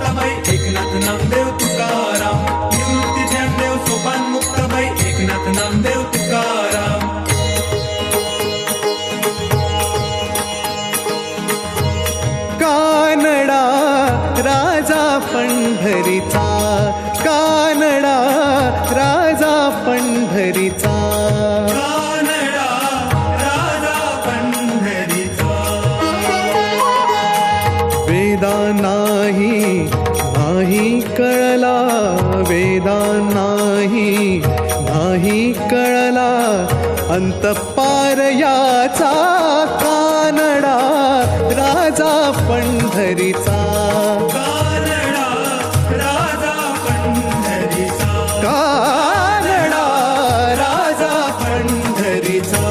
मुक्ताबाई एकनाथ नामदेव तुकाराम, निवृत्ती ज्ञानदेव सोपान मुक्ताबाई एकनाथ नामदेव तुकाराम. कानडा राजा पंढरीचा, कानडा राजा पंढरीचा, कानडा राजा पंढरीचा. वेदा नाही कळला, वेदा नाही कळला अंतपार याचा, कानडा राजा पंढरीचा, कानडा राजा पंढरीचा. कानडा राजा पंढरीचा.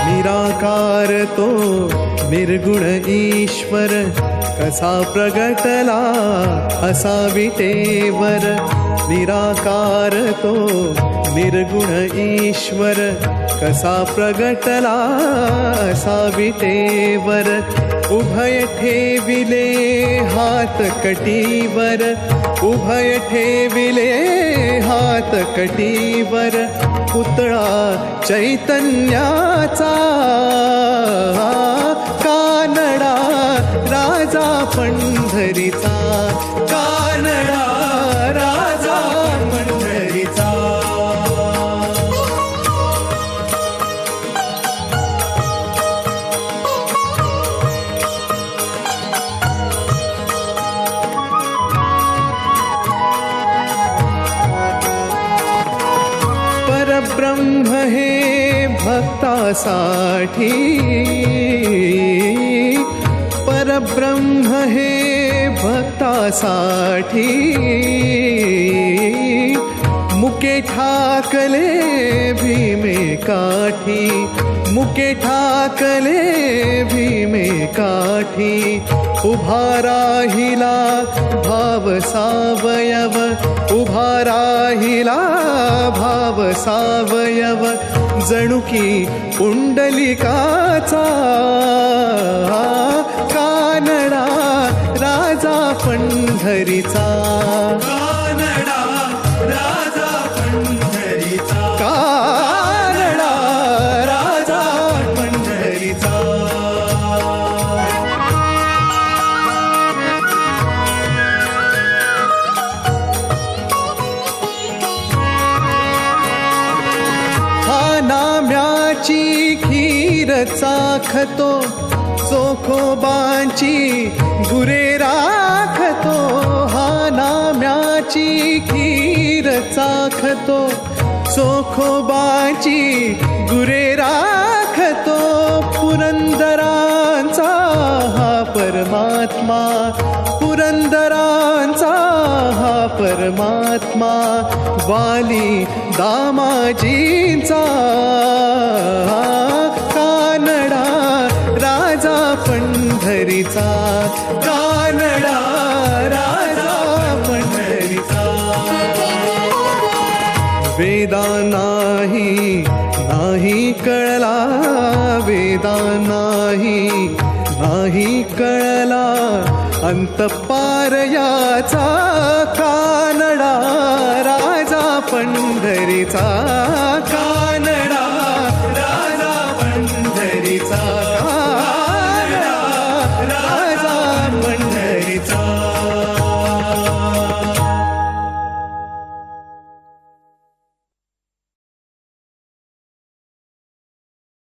निराकार तो निर्गुण ईश्वर, कसा प्रगटला असा विटेवर. निराकार तो निर्गुण ईश्वर, कसा प्रगटला असा विटेवर. उभय ठेविले हात कटीवर, उभय ठेविले हात कटीवर. पुतळा चैतन्याचा, कानडा राजा पंढरीचा, कानडा राजा पंढरीचा. परब्रह्म हे भक्तासाठी, परब्रह्म हे भक्तासाठी. मुके ठाकले भीमे काठी, मुके ठाकले भीमे काठी. उभा राहिला भाव सावयव, उभा राहिला भाव सावयव. जणू की पुंडलिकाचा, कानडा राजा पंढरीचा, कानडा राजा पंढरीचा. कानडा राजा पंढरीचा. नाम्याची खीर चाखतो, चोखोबांची गुरे राखतो. हा नाम्याची खीर चाखतो, चोखोबांची गुरे राखतो. पुरंदरांचा हा परमात्मा, पुरंदरांचा हा परमात्मा. वाली दामाजींचा, कानडा राजा पंढरीचा, कानडा राजा पंढरीचा. वेदा नाही कळला, वेदा नाही कळला अंतपार याचा, कानडा राजा पंढरीचा.